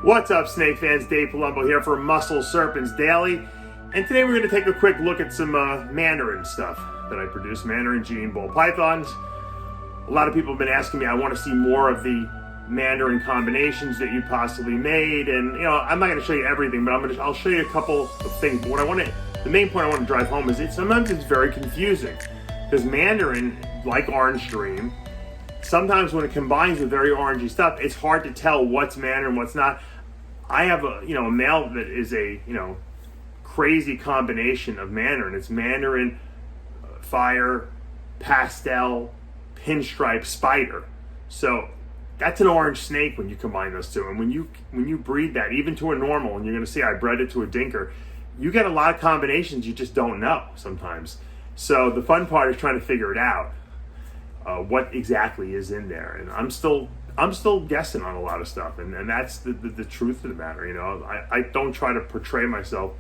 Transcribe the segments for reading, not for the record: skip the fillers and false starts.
What's up, snake fans? Dave Palumbo here for Muscle Serpents Daily. And today we're going to take a quick look at some Mandarin stuff that I produce. Mandarin Gene ball pythons. A lot of people have been asking me, I want to see more of the Mandarin combinations that you possibly made. And, you know, I'm not going to show you everything, but I'll show you a couple of things. But the main point I want to drive home is sometimes it's very confusing. Because Mandarin, like Orange Dream, sometimes when it combines with very orangey stuff, it's hard to tell what's Mandarin, what's not. I have a male that is a crazy combination of Mandarin. It's Mandarin, fire, pastel, pinstripe, spider. So that's an orange snake when you combine those two. And when you breed that, even to a normal, and you're going to see I bred it to a dinker, you get a lot of combinations you just don't know sometimes. So the fun part is trying to figure it out, what exactly is in there. And I'm still guessing on a lot of stuff, and that's the truth of the matter. I don't try to portray myself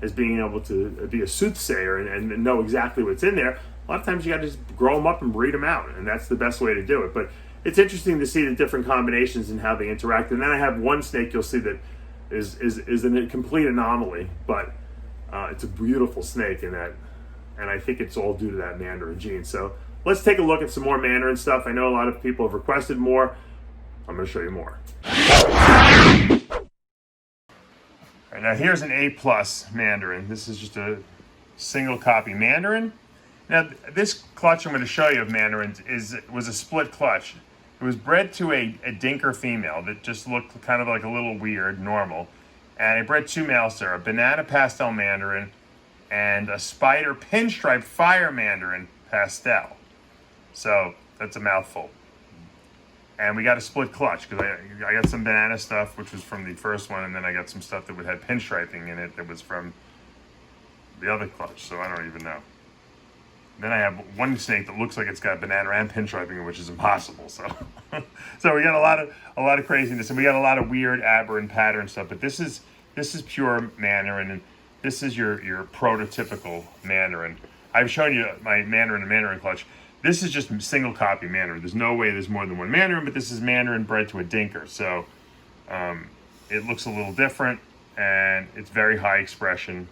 as being able to be a soothsayer and know exactly what's in there. A lot of times you got to just grow them up and breed them out, and that's the best way to do it. But it's interesting to see the different combinations and how they interact. And then I have one snake you'll see that is a complete anomaly, but it's a beautiful snake in that, and I think it's all due to that Mandarin gene. So let's take a look at some more Mandarin stuff. I know a lot of people have requested more. I'm going to show you more. All right, now here's an A+ Mandarin. This is just a single copy Mandarin. Now this clutch I'm going to show you of Mandarins was a split clutch. It was bred to a dinker female that just looked kind of like a little weird, normal. And I bred two males there, a banana pastel Mandarin and a spider pinstripe fire Mandarin pastel. So that's a mouthful. And we got a split clutch because I got some banana stuff, which was from the first one, and then I got some stuff that had pinstriping in it that was from the other clutch, so I don't even know. Then I have one snake that looks like it's got banana and pinstriping, which is impossible. So, so we got a lot of craziness, and we got a lot of weird aberrant pattern stuff. But this is pure Mandarin, and this is your prototypical Mandarin. I've shown you my Mandarin and Mandarin clutch. This is just single copy Mandarin. There's no way there's more than one Mandarin, but this is Mandarin bred to a dinker. So it looks a little different, and it's very high expression.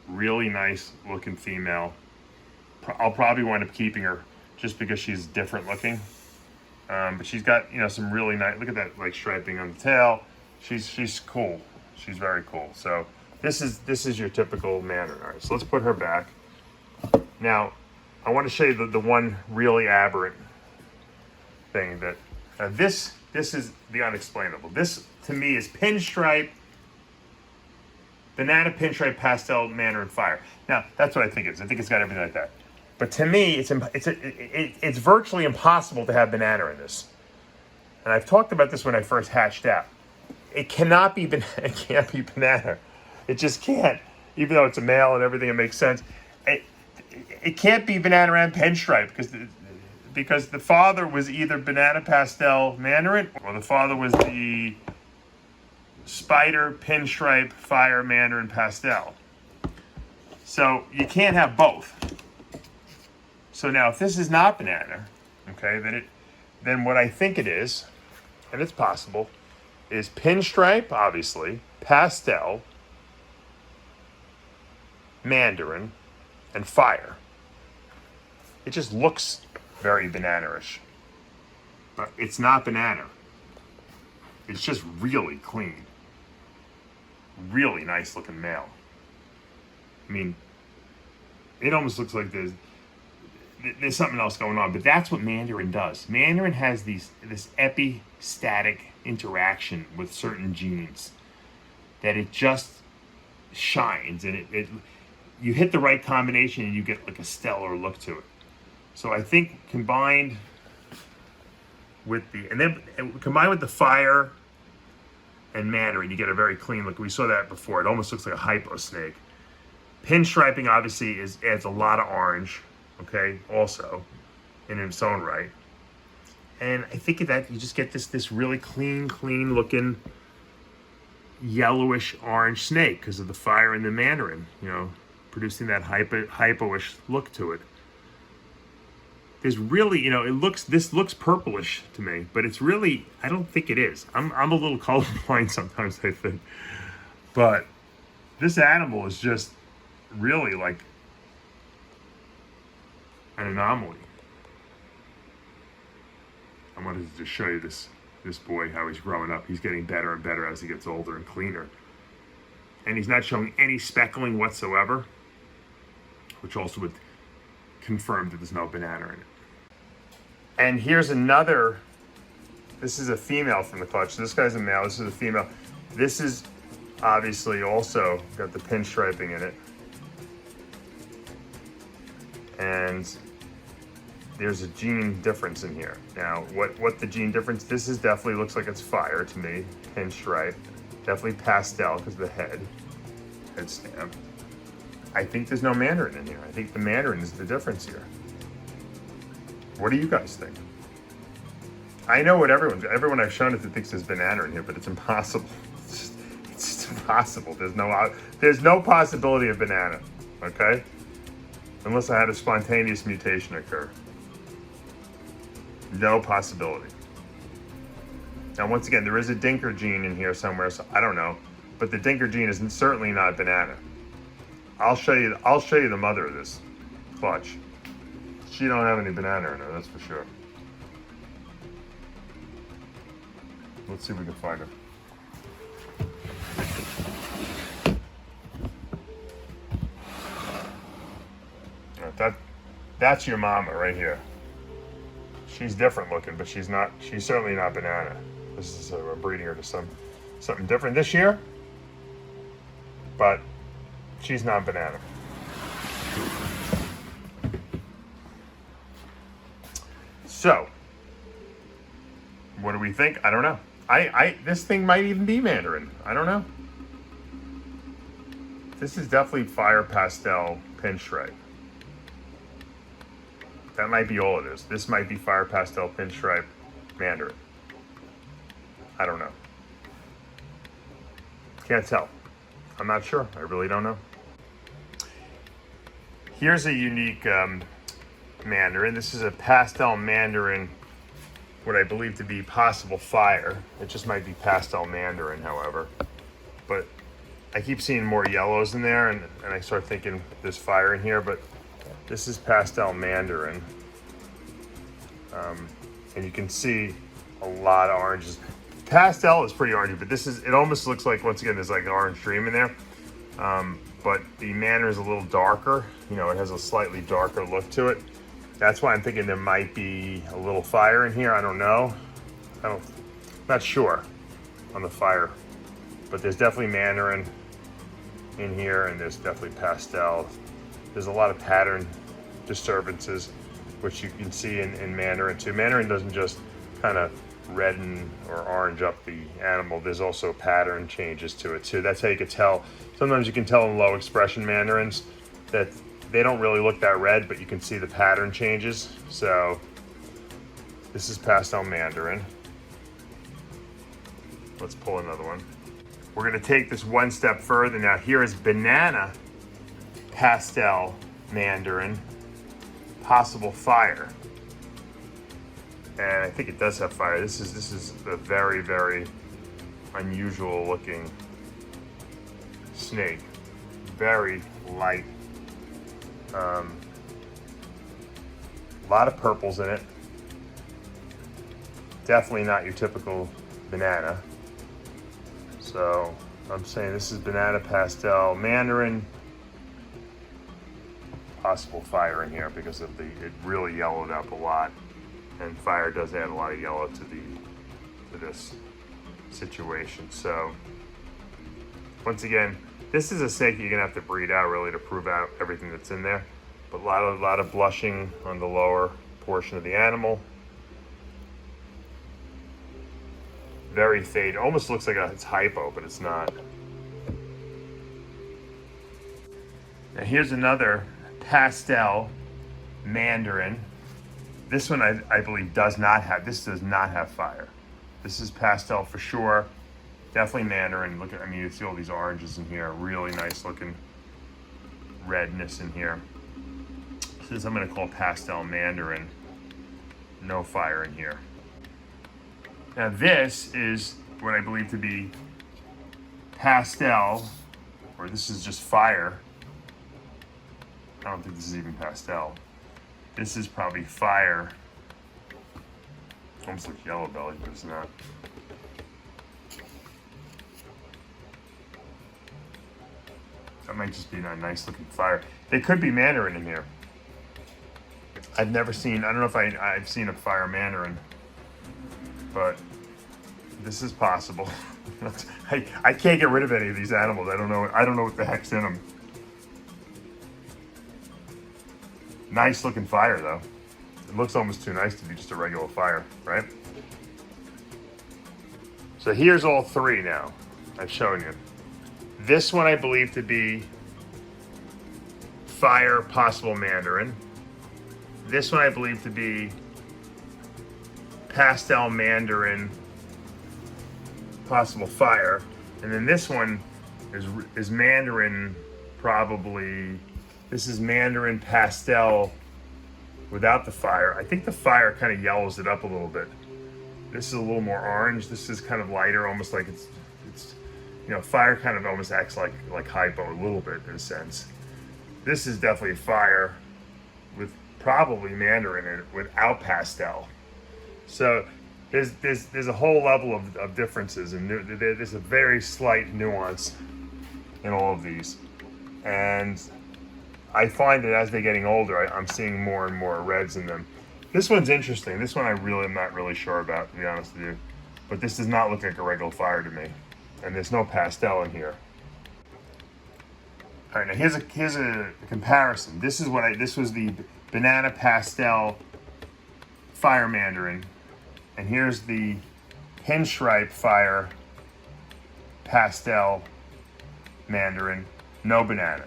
Really nice looking female. I'll probably wind up keeping her just because she's different looking. But she's got some really nice. Look at that striping on the tail. She's cool. She's very cool. So this is your typical Mandarin. All right, so let's put her back. Now I want to show you the one really aberrant thing that this is the unexplainable. This to me is pinstripe, banana pinstripe pastel Mandarin fire. Now that's what I think it is. I think it's got everything like that. But to me, it's virtually impossible to have banana in this. And I've talked about this when I first hatched out. It cannot be banana. It can't be banana. It just can't. Even though it's a male and everything, it makes sense. It can't be banana and pinstripe because the father was either banana pastel Mandarin or the father was the spider pinstripe fire Mandarin pastel. So you can't have both. So now if this is not banana, okay, then what I think it is, and it's possible, is pinstripe, obviously, pastel, Mandarin, and fire. It just looks very banana-ish. But it's not banana. It's just really clean. Really nice looking male. I mean, it almost looks like there's something else going on, but that's what Mandarin does. Mandarin has this epistatic interaction with certain genes that it just shines, and you hit the right combination and you get like a stellar look to it. So I think combined with the fire and Mandarin, you get a very clean look. We saw that before. It almost looks like a hypo snake. Pinstriping obviously adds a lot of orange, okay, also in its own right. And I think that you just get this really clean looking yellowish orange snake because of the fire and the Mandarin, producing that hypo-ish look to it. there's really, you know, this looks purplish to me, but it's really, I don't think it is. I'm a little colorblind sometimes, I think. But this animal is just really like an anomaly. I wanted to just show you this boy, how he's growing up. He's getting better and better as he gets older and cleaner. And he's not showing any speckling whatsoever, which also would confirm that there's no banana in it. And here's another, this is a female from the clutch. This guy's a male, this is a female. This is obviously also got the pinstriping in it. And there's a gene difference in here. Now, what the gene difference, this is definitely looks like it's fire to me, pinstripe. Definitely pastel because of the head stamp. I think there's no Mandarin in here. I think the Mandarin is the difference here. What do you guys think? I know what everyone I've shown it to thinks there's banana in here, but it's impossible. It's just impossible. There's no possibility of banana, okay? Unless I had a spontaneous mutation occur. No possibility. Now, once again, there is a Dinker gene in here somewhere, so I don't know. But the Dinker gene is certainly not banana. I'll show you the mother of this clutch. She don't have any banana in her, that's for sure. Let's see if we can find her. That's your mama right here. She's different looking, but she's certainly not banana. This is we're breeding her to something different this year, but she's not banana. So, what do we think? I don't know. This thing might even be Mandarin. I don't know. This is definitely fire pastel pinstripe. That might be all it is. This might be fire pastel pinstripe Mandarin. I don't know. Can't tell. I'm not sure. I really don't know. Here's a unique Mandarin. This is a pastel Mandarin, what I believe to be possible fire. It just might be pastel Mandarin, however. But I keep seeing more yellows in there, and I start thinking there's fire in here, but this is pastel Mandarin. And you can see a lot of oranges. Pastel is pretty orangey, but it almost looks like, once again, there's like an orange dream in there. But the Mandarin is a little darker. You know, it has a slightly darker look to it. That's why I'm thinking there might be a little fire in here. I don't know. Not sure on the fire. But there's definitely Mandarin in here, and there's definitely pastel. There's a lot of pattern disturbances, which you can see in Mandarin too. Mandarin doesn't just kind of redden or orange up the animal. There's also pattern changes to it too. That's how you can tell. Sometimes you can tell in low expression Mandarins that they don't really look that red, but you can see the pattern changes. So this is pastel Mandarin. Let's pull another one. We're gonna take this one step further now. Here is banana pastel Mandarin, possible fire. And I think it does have fire. This is a very, very unusual looking snake. Very light. A lot of purples in it. Definitely not your typical banana. So I'm saying this is banana pastel Mandarin. Possible fire in here because of it really yellowed up a lot, and fire does add a lot of yellow to this situation. So once again, this is a snake you're gonna have to breed out really to prove out everything that's in there. But a lot of blushing on the lower portion of the animal. Very fade. Almost looks like it's hypo, but it's not. Now here's another pastel Mandarin. This one I believe does not have fire. This is pastel for sure. Definitely Mandarin. Look at, I mean, you see all these oranges in here. Really nice looking redness in here. This I'm gonna call pastel Mandarin. no fire in here. Now this is what I believe to be Pastel, or this is just fire. I don't think this is even Pastel. This is probably fire. Almost like yellow belly, but it's not. That might just be a nice looking fire. They could be Mandarin in here. I've never seen, I don't know if I've seen a fire Mandarin, but this is possible. I can't get rid of any of these animals. I don't know what the heck's in them. Nice looking fire though. It looks almost too nice to be just a regular fire, right? So here's all three now. I've shown you. This one I believe to be fire, possible Mandarin. This one I believe to be pastel Mandarin, possible fire. And then this one is Mandarin, probably. This is Mandarin pastel without the fire. I think the fire kind of yellows it up a little bit. This is a little more orange. This is kind of lighter, almost like it's you know, fire kind of almost acts like hypo a little bit in a sense. This is definitely fire with probably Mandarin in it without pastel. So there's a whole level of differences, and there's a very slight nuance in all of these. And I find that as they're getting older, I'm seeing more and more reds in them. This one's interesting. This one I really am not really sure about, to be honest with you. But this does not look like a regular fire to me. And there's no pastel in here. All right, now here's a comparison. This was the banana pastel fire Mandarin, and here's the pinstripe fire pastel Mandarin, no banana.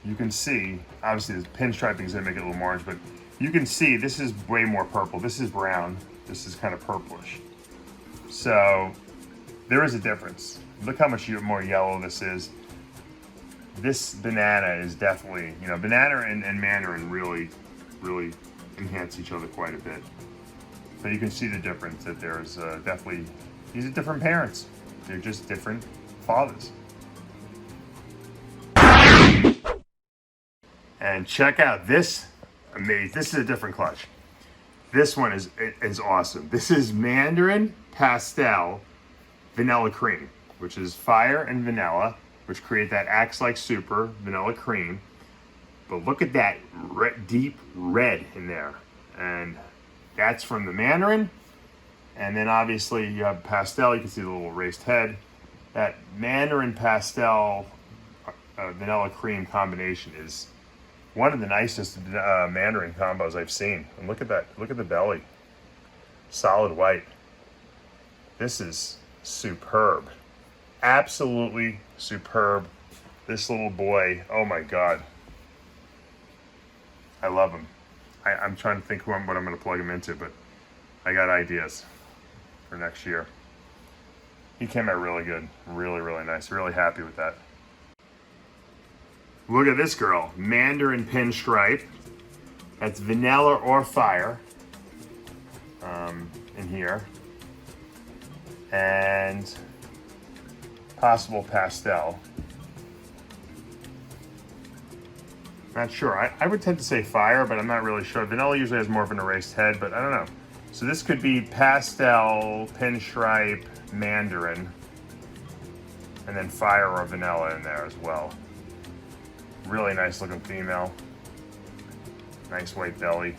You can see, obviously the pinstriping is gonna make it a little more orange, but you can see this is way more purple. This is brown. This is kind of purplish. So there is a difference. Look how much more yellow this is. This banana is definitely, you know, banana and Mandarin really enhance each other quite a bit. But you can see the difference that there's definitely, these are different parents. They're just different fathers. And check out this this is a different clutch. This one is awesome. This is Mandarin Pastel Vanilla Cream, which is fire and vanilla, which create that acts like super vanilla cream. But look at that deep red in there. And that's from the Mandarin. And then obviously you have pastel. You can see the little raised head. That Mandarin Pastel vanilla cream combination is one of the nicest Mandarin combos I've seen. And look at that. Look at the belly. Solid white. This is superb. Absolutely superb. This little boy, oh my God. I love him. I'm trying to think what I'm going to plug him into, but I got ideas for next year. He came out really good. Really nice. Really happy with that. Look at this girl. Mandarin Pinstripe. That's vanilla or fire in here. And possible pastel. Not sure. I would tend to say fire, but I'm not really sure. Vanilla usually has more of an erased head, but I don't know. So this could be pastel, pinstripe, Mandarin, and then fire or vanilla in there as well. Really nice looking female. Nice white belly.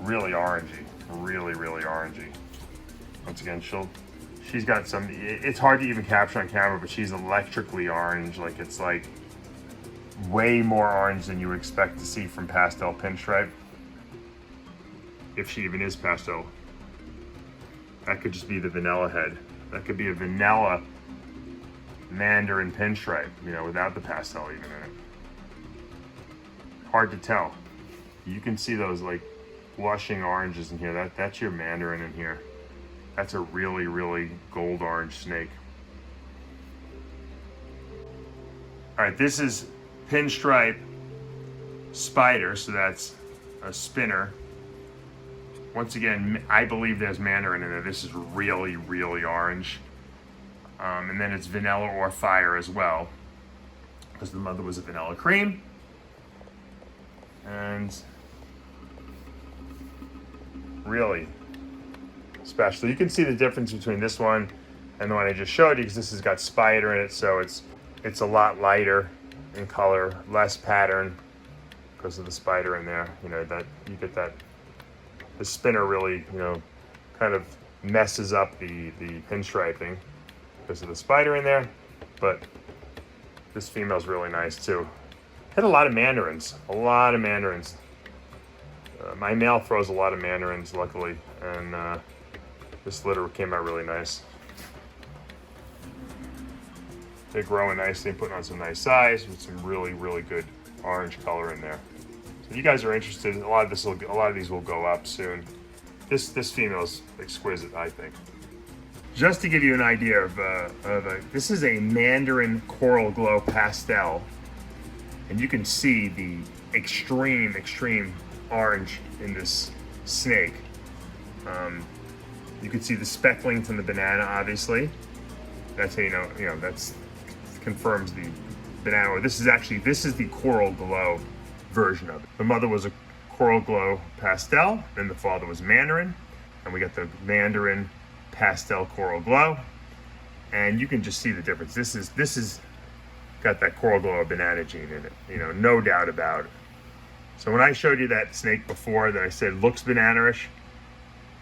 Really orangey. Really orangey. Once again, she's got some, it's hard to even capture on camera, but she's electrically orange. Like it's like way more orange than you would expect to see from pastel pinstripe. If she even is pastel. That could just be the vanilla head. That could be a vanilla Mandarin pinstripe, you know, without the pastel even in it. Hard to tell. You can see those like blushing oranges in here. That's your Mandarin in here. That's a really gold orange snake. All right, this is pinstripe spider, so that's a spinner. once again, I believe there's Mandarin in there. This is really, really orange. And then it's vanilla or fire as well, because the mother was a vanilla cream. And really special. You can see the difference between this one and the one I just showed you, because this has got spider in it, so it's a lot lighter in color, less pattern because of the spider in there. You know, that you get that the spinner really, you know, kind of messes up the pinstriping because of the spider in there. But this female's really nice too. Had a lot of mandarins, my male throws a lot of mandarins, luckily, and this litter came out really nice. They're growing nicely and putting on some nice size with some really, really good orange color in there. So if you guys are interested, a lot of these will go up soon. This female is exquisite, I think. Just to give you an idea of this is a Mandarin Coral Glow Pastel, and you can see the extreme orange in this snake. You can see the speckling from the banana, obviously. That's how you know that's confirms the banana. Or this is the Coral Glow version of it. The mother was a Coral Glow Pastel, and the father was Mandarin, and we got the Mandarin Pastel Coral Glow, and you can just see the difference. This is got that Coral Glow banana gene in it, you know, no doubt about it. So when I showed you that snake before that I said looks banana-ish,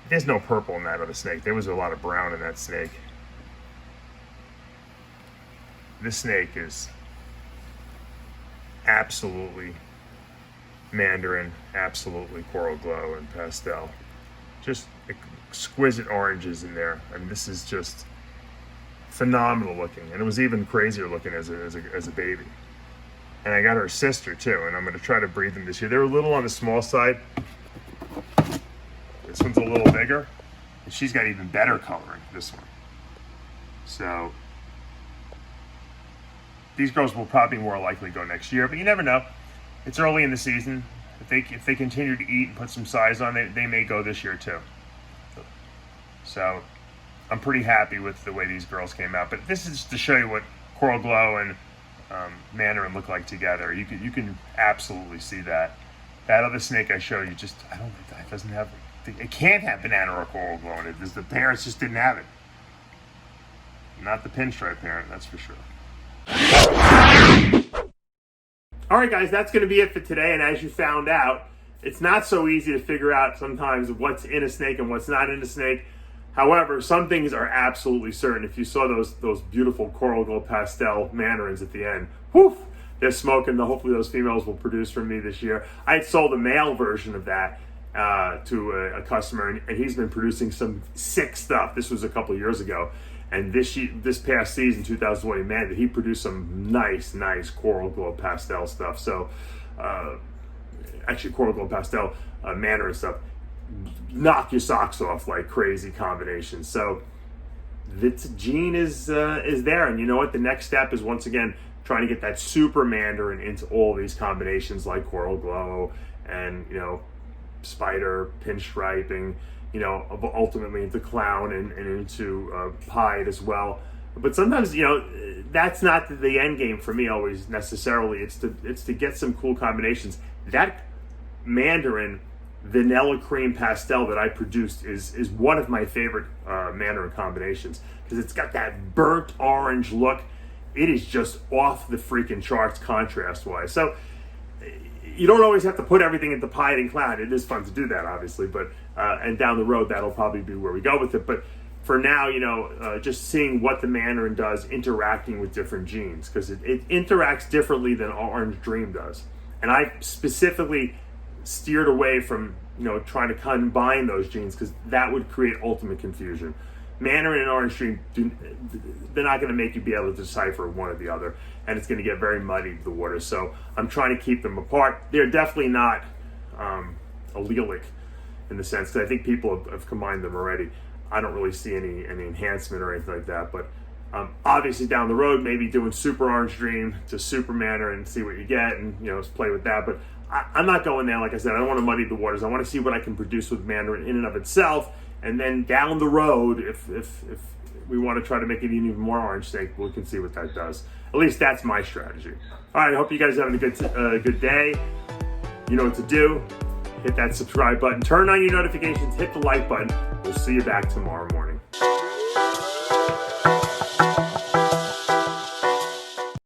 there's no purple in that other snake. There was a lot of brown in that snake. This snake is absolutely Mandarin, absolutely Coral Glow and Pastel. Just exquisite oranges in there. I mean, this is just phenomenal looking, and it was even crazier looking as a baby. And I got her sister too, and I'm going to try to breed them this year. They're a little on the small side. This one's a little bigger, and she's got even better coloring, this one. So these girls will probably more likely go next year, but you never know. It's early in the season. If they continue to eat and put some size on it, they may go this year too. So I'm pretty happy with the way these girls came out. But this is just to show you what Coral Glow and Mandarin look like together. You can absolutely see that. That other snake I showed you, I don't think that doesn't have. It can't have banana or Coral Glow in it. The parents just didn't have it. Not the Pinstripe parent, that's for sure. All right, guys, that's going to be it for today. And as you found out, it's not so easy to figure out sometimes what's in a snake and what's not in a snake. However, some things are absolutely certain. If you saw those beautiful Coral Glow Pastel Mandarins at the end, whoof, they're smoking. Hopefully those females will produce for me this year. I sold a male version of that to a customer, and he's been producing some sick stuff. This was a couple of years ago. And this past season, 2020, man, did he produce some nice Coral Glow Pastel stuff. So, actually, Coral Glow Pastel Mandarin stuff, knock your socks off like crazy combinations. So, this gene is there, and you know what? The next step is once again trying to get that super Mandarin into all these combinations like Coral Glow and spider, pinstriping. Ultimately into clown and into pied as well. But sometimes, that's not the end game for me always necessarily. It's to get some cool combinations. That Mandarin vanilla cream pastel that I produced is one of my favorite Mandarin combinations because it's got that burnt orange look. It is just off the freaking charts contrast-wise. So you don't always have to put everything into pied and clown. It is fun to do that, obviously, but and down the road, that'll probably be where we go with it. But for now, just seeing what the Mandarin does interacting with different genes, because it interacts differently than Orange Dream does. And I specifically steered away from, trying to combine those genes because that would create ultimate confusion. Mandarin and Orange Dream, they're not going to make you be able to decipher one or the other, and it's going to get very muddy, the water. So I'm trying to keep them apart. They're definitely not allelic in the sense that I think people have combined them already. I don't really see any enhancement or anything like that, but Obviously down the road, maybe doing Super Orange Dream to Super Mandarin and see what you get, and just play with that. But I'm not going there. Like I said, I don't want to muddy the waters. I want to see what I can produce with Mandarin in and of itself, and then down the road, if we want to try to make it even more orange snake, we can see what that does. At least that's my strategy. All right, I hope you guys are having a good day. You know what to do. Hit that subscribe button, turn on your notifications, hit the like button. We'll see you back tomorrow morning.